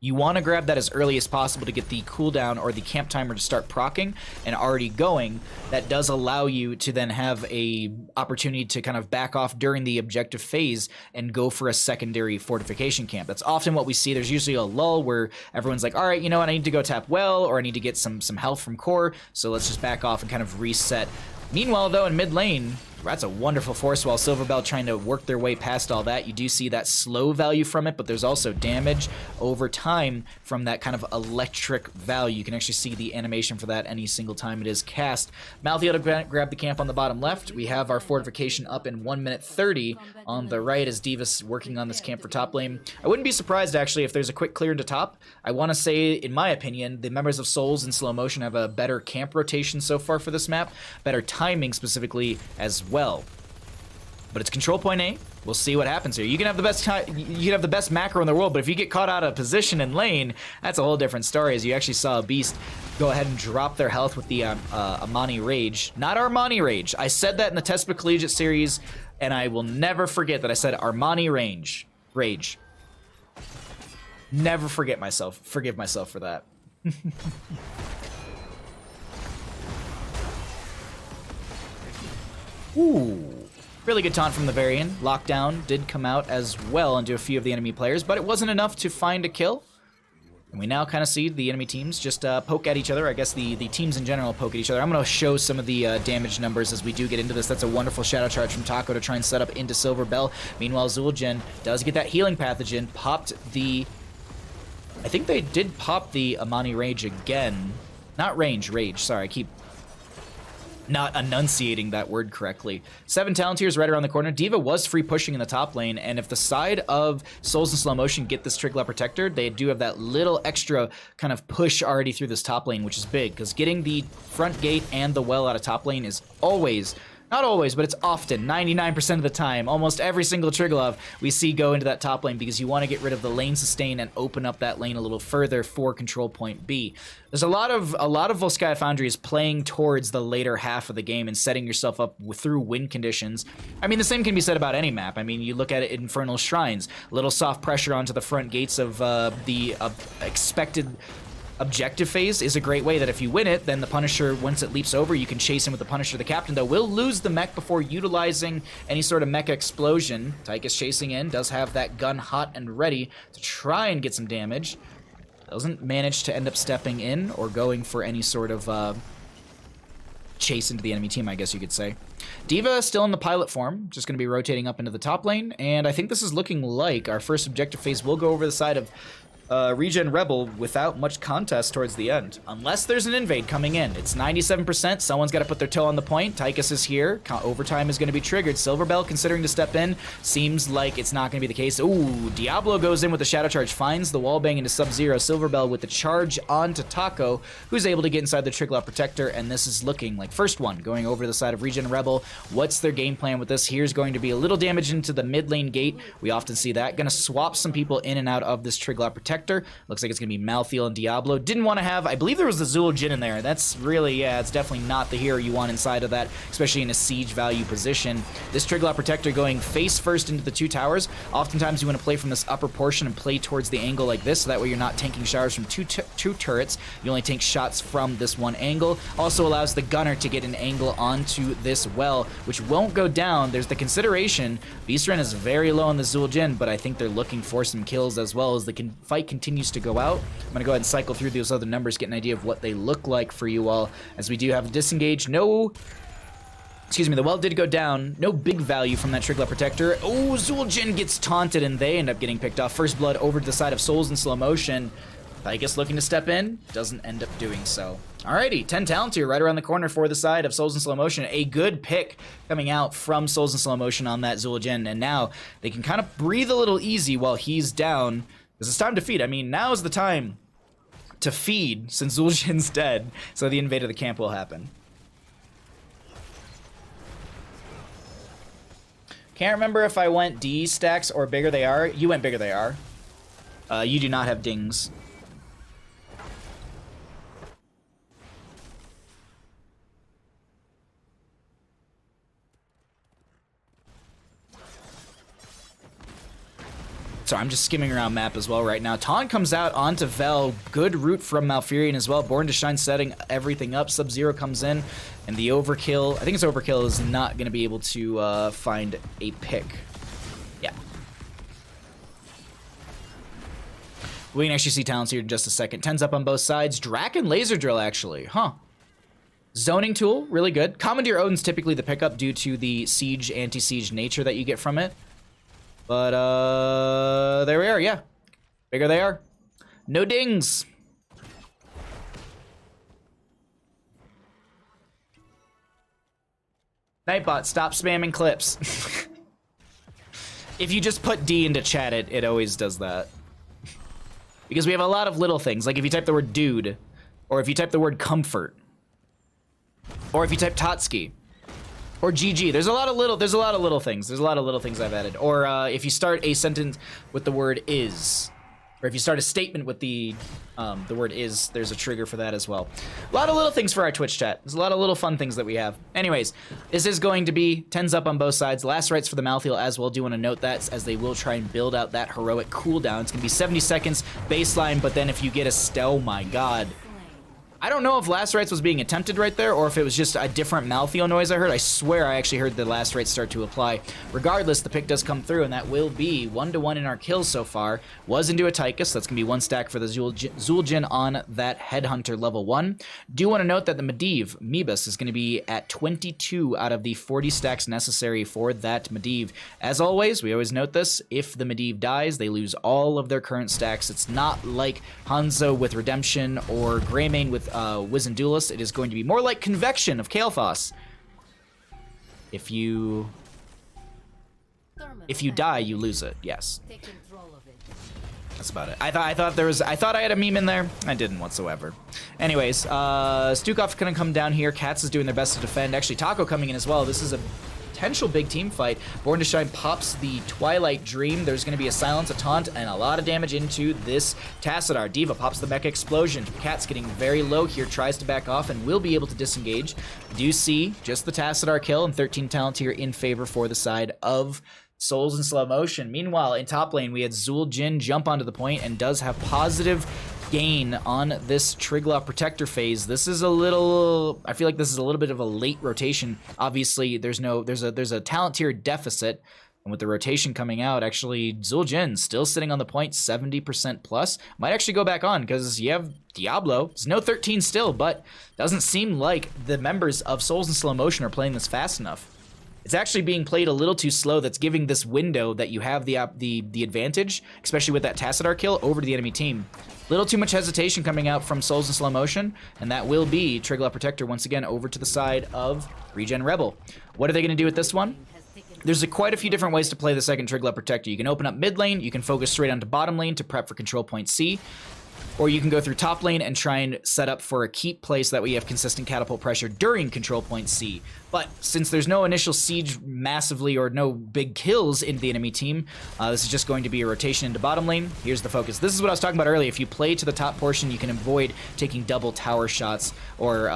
You want to grab that as early as possible to get the cooldown or the camp timer to start proccing and already going. That does allow you to then have a opportunity to kind of back off during the objective phase and go for a secondary fortification camp. That's often what we see. There's usually a lull where everyone's like, all right, you know what, I need to go tap well, or I need to get some health from core, so let's just back off and kind of reset. Meanwhile, though, in mid lane, that's a wonderful force wall. Silverbell trying to work their way past all that. You do see that slow value from it, but there's also damage over time from that kind of electric value. You can actually see the animation for that any single time it is cast. Malthael to grab the camp on the bottom left. We have our fortification up in 1 minute 30 on the right as D.Va's working on this camp for top lane. I wouldn't be surprised, actually, if there's a quick clear into top. I want to say, in my opinion, the members of Souls in slow motion have a better camp rotation so far for this map, better timing specifically as well. But it's control point A. We'll see what happens here. You can have the best macro in the world, but if you get caught out of position in lane, that's a whole different story. As you actually saw a beast go ahead and drop their health with the Amani Rage. Not Armani Rage. I said that in the Tespia Collegiate series, and I will never forget that I said Armani Rage. Never forgive myself for that. Ooh. Really good taunt from the Varian. Lockdown did come out as well into a few of the enemy players, but it wasn't enough to find a kill. And we now kind of see the enemy teams just poke at each other. I guess the teams in general poke at each other. I'm going to show some of the damage numbers as we do get into this. That's a wonderful shadow charge from Taco to try and set up into Silverbell. Meanwhile, Zool Jhin does get that healing pathogen. Popped the... I think they did pop the Amani Rage again. Not Rage. Sorry, I keep not enunciating that word correctly. 7 Talontiers right around the corner. D.Va was free pushing in the top lane, and if the side of Souls in slow motion get this Triglav Protector, they do have that little extra kind of push already through this top lane, which is big, because getting the front gate and the well out of top lane is always... not always, but it's often, 99% of the time, almost every single Triglav we see go into that top lane because you want to get rid of the lane sustain and open up that lane a little further for control point B. There's a lot of Volskaya Foundry is playing towards the later half of the game and setting yourself up through win conditions. I mean, the same can be said about any map. I mean, you look at it, Infernal Shrines, little soft pressure onto the front gates of the expected objective phase is a great way that if you win it, then the Punisher, once it leaps over, you can chase him with the Punisher. The Captain, though, will lose the mech before utilizing any sort of mecha explosion. Tychus chasing in, does have that gun hot and ready to try and get some damage. Doesn't manage to end up stepping in or going for any sort of chase into the enemy team, I guess you could say. D.Va still in the pilot form, just going to be rotating up into the top lane, and I think this is looking like our first objective phase will go over the side of ReGen Rebel without much contest towards the end. Unless there's an invade coming in. It's 97%. Someone's got to put their toe on the point. Tychus is here. Overtime is going to be triggered. Silverbell considering to step in. Seems like it's not going to be the case. Ooh, Diablo goes in with the Shadow Charge. Finds the wallbang into Sub-Zero. Silverbell with the charge onto Taco, who's able to get inside the Triglav Protector, and this is looking like first one going over to the side of ReGen Rebel. What's their game plan with this? Here's going to be a little damage into the mid lane gate. We often see that. Going to swap some people in and out of this Triglav Protector. Looks like it's going to be Malthael and Diablo. Didn't want to have... I believe there was the Zool Jhin in there. That's really... yeah, it's definitely not the hero you want inside of that, especially in a siege value position. This Triglav Protector going face first into the 2 towers. Oftentimes you want to play from this upper portion and play towards the angle like this, so that way you're not tanking showers from two turrets. You only tank shots from this one angle. Also allows the gunner to get an angle onto this well, which won't go down. There's the consideration. Beastren is very low on the Zool Jhin, but I think they're looking for some kills as well as the fight continues to go out. I'm going to go ahead and cycle through those other numbers, get an idea of what they look like for you all, as we do have a disengage. No... excuse me, the well did go down. No big value from that Triglav Protector. Oh, Zool Jhin gets taunted, and they end up getting picked off. First blood over to the side of Souls in slow motion. Tychus looking to step in, doesn't end up doing so. Alrighty, 10 Talontier right around the corner for the side of Souls in slow motion. A good pick coming out from Souls in slow motion on that Zool Jhin, and now they can kind of breathe a little easy while he's down. Because it's time to feed. I mean, now's the time to feed since Zul'jin's dead, so the invade of the camp will happen. Can't remember if I went D stacks or bigger they are. You went bigger they are. You do not have dings. So I'm just skimming around map as well right now. Taunt comes out onto Vel. Good root from Malfurion as well. Born to Shine setting everything up. Sub-Zero comes in. And the Overkill, I think it's Overkill, is not going to be able to find a pick. Yeah. We can actually see talents here in just a second. 10's up on both sides. Draken Laser Drill, actually. Huh. Zoning tool, really good. Commandeer Odin's typically the pickup due to the siege, anti-siege nature that you get from it. But, there we are, yeah. Bigger they are. No dings. Nightbot, stop spamming clips. If you just put D into chat, it always does that. Because we have a lot of little things. Like if you type the word dude, or if you type the word comfort, or if you type Totski. Or GG. There's a lot of little things. There's a lot of little things I've added. Or if you start a sentence with the word is, or if you start a statement with the word is, there's a trigger for that as well. A lot of little things for our Twitch chat. There's a lot of little fun things that we have. Anyways, this is going to be 10's up on both sides. Last rites for the Malthael as well. Do want to note that as they will try and build out that heroic cooldown. It's going to be 70 seconds baseline, but then if you get a oh my god. I don't know if Last Rites was being attempted right there or if it was just a different Malthael noise I heard. I swear I actually heard the Last Rites start to apply. Regardless, the pick does come through, and that will be 1-to-1 in our kills so far. Was into a Tychus. That's going to be one stack for the Zul'jin on that Headhunter level 1. Do want to note that the Medivh, Mebus, is going to be at 22 out of the 40 stacks necessary for that Medivh. As always, we always note this, if the Medivh dies, they lose all of their current stacks. It's not like Hanzo with Redemption or Greymane with Wizened Duelist. It is going to be more like Convection of Kael'thas. If you die, you lose it. Yes. That's about it. I thought I had a meme in there. I didn't whatsoever. Anyways, Stukov gonna come down here. Cats is doing their best to defend. Actually, Taco coming in as well. This is a potential big team fight. Born to Shine pops the Twilight Dream. There's going to be a Silence, a Taunt, and a lot of damage into this Tassadar. D.Va pops the Mecha Explosion. Cat's getting very low here, tries to back off, and will be able to disengage. Do see just the Tassadar kill, and 13 talent here in favor for the side of Souls in Slow Motion. Meanwhile, in top lane, we had Zul'jin jump onto the point and does have positive gain on this Triglav Protector phase. This is a little, I feel like this is a little bit of a late rotation. Obviously, there's a talent tier deficit, and with the rotation coming out, actually Zul'jin still sitting on the point, 70% plus. Might actually go back on because you have Diablo. It's no 13 still, but doesn't seem like the members of Souls in Slow Motion are playing this fast enough. It's actually being played a little too slow. That's giving this window that you have the advantage, especially with that Tassadar kill, over to the enemy team. Little too much hesitation coming out from Souls in Slow Motion, and that will be Triglav Protector once again over to the side of ReGen Rebel. What are they going to do with this one? There's quite a few different ways to play the second Triglav Protector. You can open up mid lane, you can focus straight onto bottom lane to prep for control point C, or you can go through top lane and try and set up for a keep play so that way you have consistent catapult pressure during control point C. But since there's no initial siege massively or no big kills into the enemy team, this is just going to be a rotation into bottom lane. Here's the focus. This is what I was talking about earlier. If you play to the top portion, you can avoid taking double tower shots or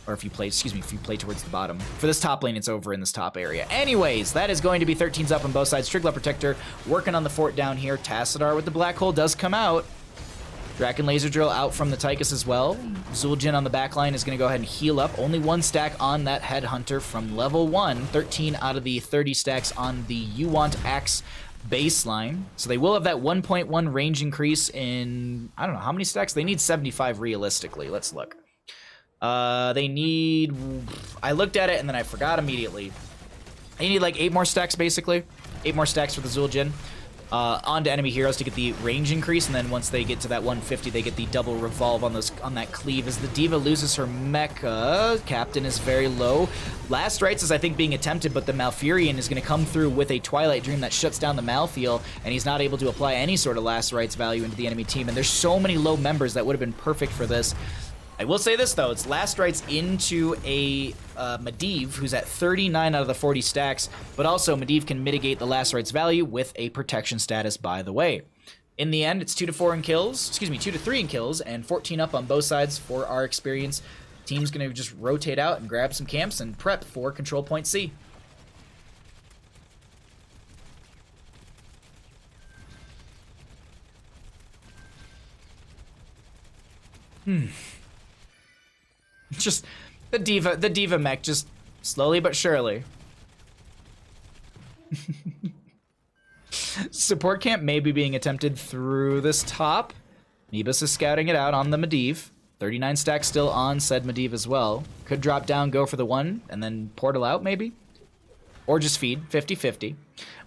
if you play, if you play towards the bottom. For this top lane, it's over in this top area. Anyways, that is going to be 13's up on both sides. Triglav Protector working on the fort down here. Tassadar with the Black Hole does come out. Draken Laser Drill out from the Tychus as well. Zul'jin on the backline is going to go ahead and heal up. Only one stack on that Headhunter from level 1. 13 out of the 30 stacks on the You Want Axe baseline. So they will have that 1.1 range increase in, I don't know, how many stacks? They need 75 realistically. Let's look. They need, I looked at it and then I forgot immediately. They need like 8 more stacks basically. 8 more stacks for the Zul'jin. onto enemy heroes to get the range increase, and then once they get to that 150, they get the double revolve on that cleave. As the D.Va loses her mecha, Captain is very low. Last rites is, I think, being attempted, but the Malfurion is going to come through with a Twilight Dream that shuts down the Malthael, and he's not able to apply any sort of last rites value into the enemy team, and there's so many low members that would have been perfect for this. I will say this, though. It's last rites into a Medivh, who's at 39 out of the 40 stacks, but also Medivh can mitigate the last rites value with a protection status, by the way. In the end, it's 2 to 4 in kills, 2 to 3 in kills, and 14 up on both sides for our experience. Team's going to just rotate out and grab some camps and prep for control point C. Just the D.Va mech, just slowly but surely. Support camp may be being attempted through this top. Nebus is scouting it out on the Medivh. 39 stacks still on said Medivh as well. Could drop down, go for the 1, and then portal out maybe? Or just feed, 50-50.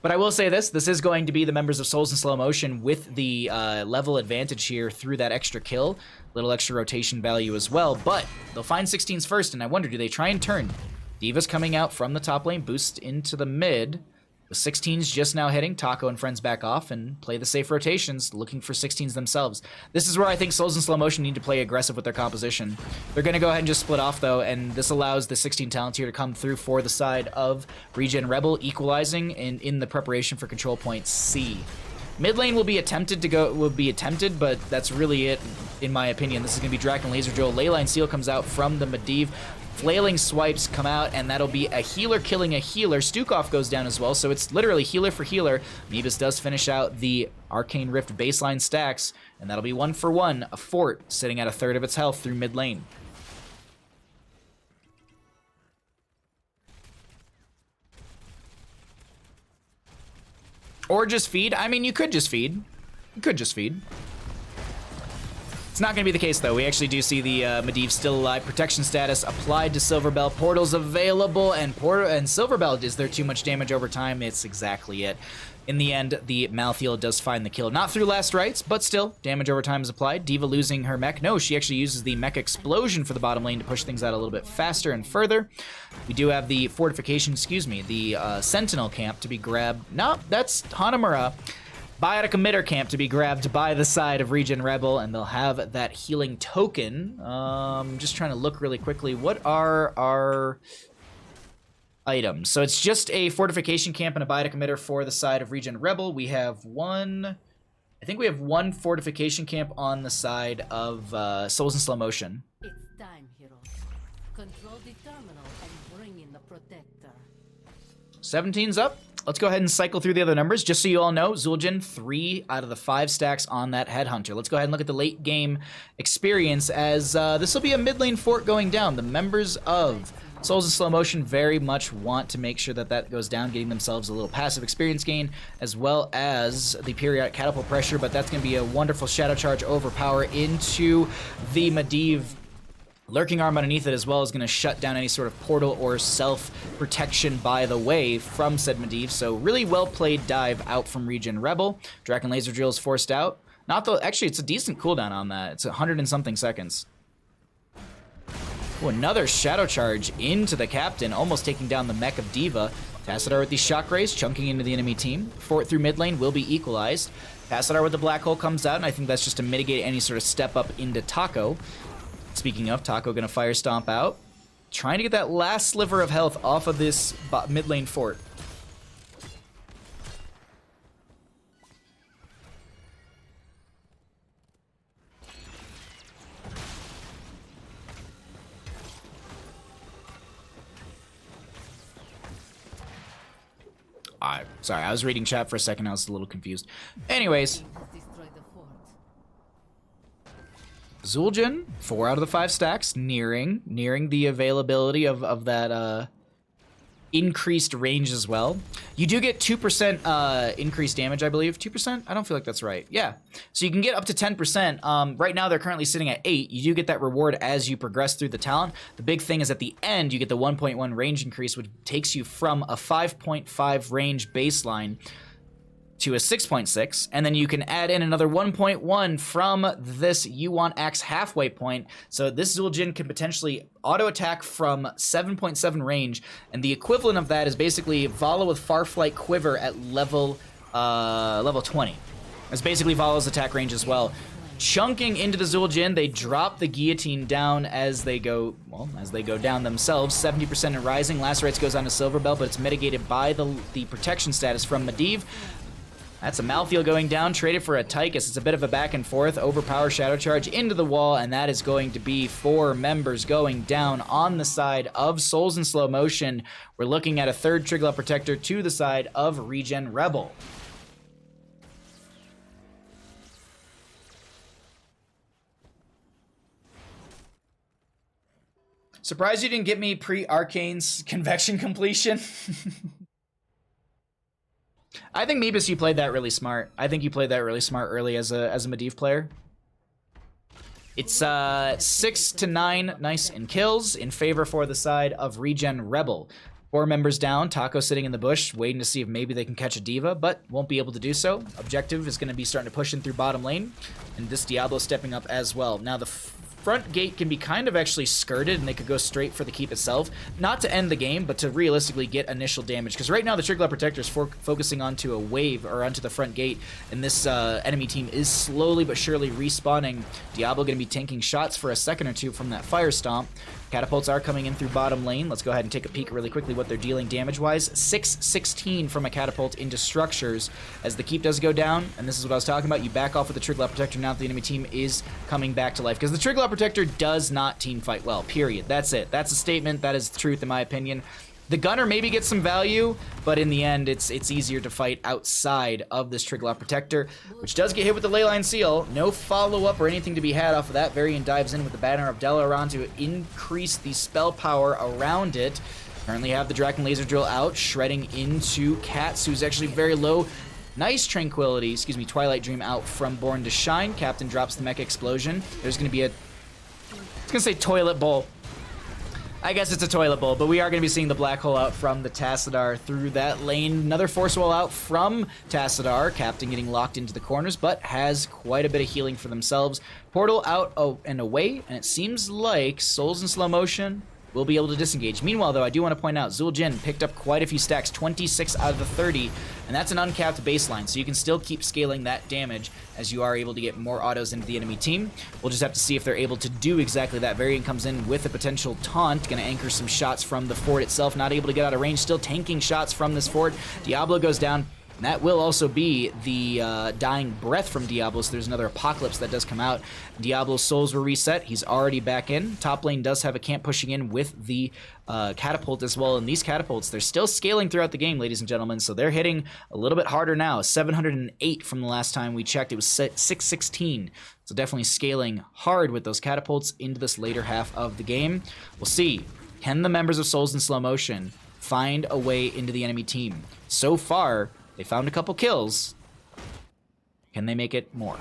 But I will say this is going to be the members of Souls in Slow Motion with the level advantage here through that extra kill. Little extra rotation value as well, but they'll find 16s first, and I wonder, do they try and turn? D.Va's coming out from the top lane, boost into the mid. The 16s just now hitting, Taco and friends back off and play the safe rotations, looking for 16s themselves. This is where I think Souls in Slow Motion need to play aggressive with their composition. They're going to go ahead and just split off, though, and this allows the 16 talents here to come through for the side of ReGen Rebel, equalizing in the preparation for control point C. Mid lane will be attempted, but that's really it, in my opinion. This is going to be Draken Laser Drill. Leyline Seal comes out from the Medivh. Flailing swipes come out, and that'll be a healer killing a healer. Stukov goes down as well, so it's literally healer for healer. Nebus does finish out the Arcane Rift baseline stacks, and that'll be 1 for 1. A fort sitting at a third of its health through mid lane. Or just feed. I mean, you could just feed. You could just feed. It's not going to be the case, though. We actually do see the Medivh still alive. Protection status applied to Silverbell. Portals available, and Silverbell, is there too much damage over time? It's exactly it. In the end, the Malthael does find the kill. Not through last rites, but still, damage over time is applied. D.Va losing her mech. No, she actually uses the mech explosion for the bottom lane to push things out a little bit faster and further. We do have the fortification, the Sentinel camp to be grabbed. No, that's Hanamura. Biotic Emitter camp to be grabbed by the side of ReGen Rebel, and they'll have that healing token. Just trying to look really quickly. What are our items? So it's just a fortification camp and a Biotic Emitter for the side of ReGen Rebel. We have one... I think we have one fortification camp on the side of Souls in Slow Motion. It's time, heroes. Control the terminal and bring in the protector. 17's up. Let's go ahead and cycle through the other numbers. Just so you all know, Zul'jin, 3 out of the 5 stacks on that Headhunter. Let's go ahead and look at the late game experience, as this will be a mid lane fort going down. The members of Souls in Slow Motion very much want to make sure that that goes down, getting themselves a little passive experience gain, as well as the periodic catapult pressure, but that's going to be a wonderful Shadow Charge overpower into the Medivh. Lurking Arm underneath it as well is going to shut down any sort of portal or self-protection, by the way, from said Medivh. So really well-played dive out from ReGen Rebel. Draken Laser Drill is forced out. Actually, it's a decent cooldown on that. It's 100 and something seconds. Ooh, another Shadow Charge into the Captain, almost taking down the mech of D.Va. Tassadar with these Shock Rays, chunking into the enemy team. Fort through mid lane will be equalized. Tassadar with the Black Hole comes out, and I think that's just to mitigate any sort of step up into Taco. Speaking of, Taco gonna Fire Stomp out. Trying to get that last sliver of health off of this mid lane fort. Sorry, I was reading chat for a second, I was a little confused. Anyways. Zul'jin, 4 out of the 5 stacks, nearing the availability of that increased range as well. You do get 2% increased damage, I believe. 2%? I don't feel like that's right. Yeah. So you can get up to 10%. Right now, they're currently sitting at 8. You do get that reward as you progress through the talent. The big thing is at the end, you get the 1.1 range increase, which takes you from a 5.5 range baseline to a 6.6, and then you can add in another 1.1 from this you want Axe halfway point. So this Zul'jin can potentially auto attack from 7.7 range, and the equivalent of that is basically Vala with Farflight Quiver at level 20. That's basically Vala's attack range as well. Chunking into the Zul'jin, they drop the guillotine down as they go, well, as they go down themselves. 70% in Rising. Lacerates goes on to Silver Bell, but it's mitigated by the protection status from Medivh. That's a Malthael going down, traded for a Tychus. It's a bit of a back and forth. Overpower Shadow Charge into the wall, and that is going to be 4 members going down on the side of Souls in Slow Motion. We're looking at a third Triglav Protector to the side of ReGen Rebel. Surprised you didn't get me pre-Arcane's Convection Completion. I think Meebus, you played that really smart. I think you played that really smart early as a Medivh player. It's 6 to 9 nice in kills in favor for the side of ReGen Rebel. 4 members down, Taco sitting in the bush, waiting to see if maybe they can catch a Diva, but won't be able to do so. Objective is going to be starting to push in through bottom lane, and this Diablo stepping up as well. Now the front gate can be kind of actually skirted, and they could go straight for the keep itself. Not to end the game, but to realistically get initial damage. Because right now the Triglav Protector is focusing onto a wave, or onto the front gate, and this enemy team is slowly but surely respawning. Diablo going to be tanking shots for a second or two from that Fire Stomp. Catapults are coming in through bottom lane. Let's go ahead and take a peek really quickly what they're dealing damage-wise. 616 from a catapult into structures as the keep does go down, and this is what I was talking about. You back off with the Triglav Protector now that the enemy team is coming back to life, because the Triglav Protector does not team fight well, period. That's it. That's a statement. That is the truth in my opinion. The Gunner maybe gets some value, but in the end, it's easier to fight outside of this Triglav Protector, which does get hit with the Leyline Seal. No follow-up or anything to be had off of that. Varian dives in with the Banner of Dalaran to increase the spell power around it. Currently have the Draken Laser Drill out, shredding into Cats, who's actually very low. Nice Tranquility, excuse me, Twilight Dream out from Born to Shine. Captain drops the Mecha Explosion. There's going to be a, I was going to say Toilet Bowl. I guess it's a toilet bowl, but we are going to be seeing the Black Hole out from the Tassadar through that lane. Another Force Wall out from Tassadar. Captain getting locked into the corners, but has quite a bit of healing for themselves. Portal out and away, and it seems like Souls in Slow Motion will be able to disengage. Meanwhile, though, I do want to point out, Zul'jin picked up quite a few stacks, 26 out of the 30, and that's an uncapped baseline, so you can still keep scaling that damage as you are able to get more autos into the enemy team. We'll just have to see if they're able to do exactly that. Varian comes in with a potential taunt, going to anchor some shots from the fort itself, not able to get out of range, still tanking shots from this fort. Diablo goes down. And that will also be the dying breath from Diablo, so there's another Apocalypse that does come out. Diablo's souls were reset. He's already back in. Top lane does have a camp pushing in with the catapult as well, and these catapults, they're still scaling throughout the game, ladies and gentlemen, so they're hitting a little bit harder now. 708 from the last time we checked. It was 616, so definitely scaling hard with those catapults into this later half of the game. We'll see. Can the members of Souls in Slow Motion find a way into the enemy team? So far, they found a couple kills. Can they make it more?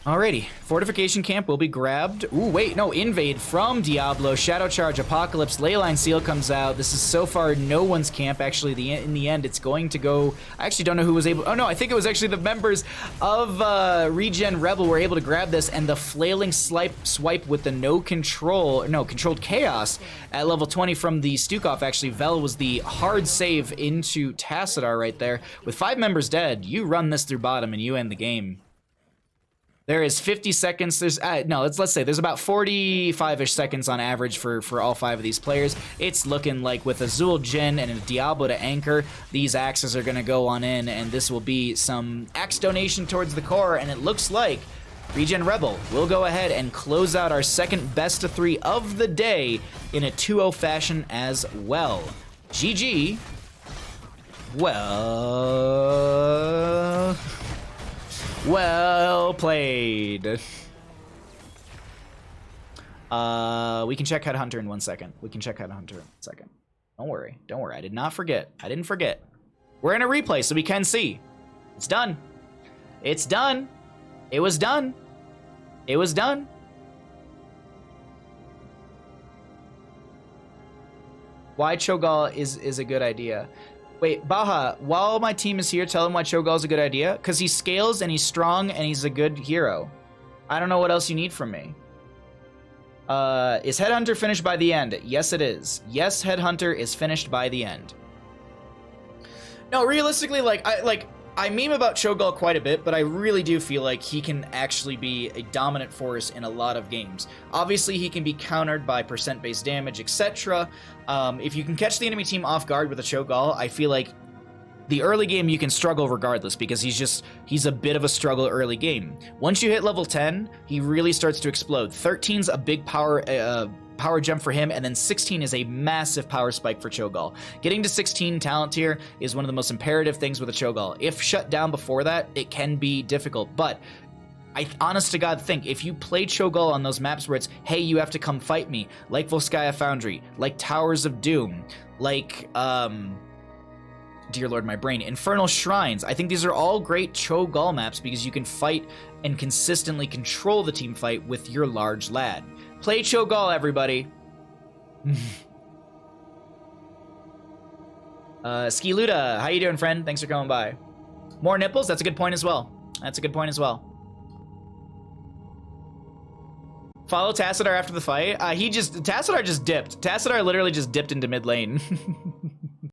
Alrighty, Fortification Camp will be grabbed. Ooh, wait, no, Invade from Diablo. Shadow Charge, Apocalypse, Leyline Seal comes out. This is so far no one's camp. Actually, in the end, it's going to go... I actually don't know who was able... Oh, no, I think it was actually the members of ReGen Rebel were able to grab this, and the Flailing Swipe with the Controlled Chaos at level 20 from the Stukov. Actually, Vel was the hard save into Tassadar right there. With 5 members dead, you run this through bottom and you end the game. There is 50 seconds. There's let's say there's about 45-ish seconds on average for all 5 of these players. It's looking like with a Zul'jin and a Diablo to anchor, these axes are going to go on in, and this will be some axe donation towards the core, and it looks like ReGen Rebel will go ahead and close out our second best of 3 of the day in a 2-0 fashion as well. GG. Well played. We can check Headhunter in 1 second. Don't worry. I did not forget. I didn't forget. We're in a replay, so we can see. It's done. It was done. why Cho'Gall is a good idea. Wait, Baha, while my team is here, tell him why Cho'Gall is a good idea. Because he scales and he's strong and he's a good hero. I don't know what else you need from me. Is Headhunter finished by the end? Yes, it is. Yes, Headhunter is finished by the end. No, realistically, I meme about Cho'Gall quite a bit, but I really do feel like he can actually be a dominant force in a lot of games. Obviously, he can be countered by percent-based damage, etc. If you can catch the enemy team off guard with a Cho'Gall, I feel like the early game you can struggle regardless, because he's a bit of a struggle early game. Once you hit level 10, he really starts to explode. 13's a big power jump for him, and then 16 is a massive power spike for Cho'Gall. Getting to 16 talent tier is one of the most imperative things with a Cho'Gall. If shut down before that, it can be difficult, but I honest to God think if you play Cho'Gall on those maps where it's, hey, you have to come fight me, like Volskaya Foundry, like Towers of Doom, like, dear Lord, my brain, Infernal Shrines. I think these are all great Cho'Gall maps because you can fight and consistently control the team fight with your large lad. Play Cho'Gall, everybody. Ski Luda, how you doing, friend? Thanks for coming by. More nipples? That's a good point as well. That's a good point as well. Follow Tassadar after the fight. Tassadar just dipped. Tassadar literally just dipped into mid lane.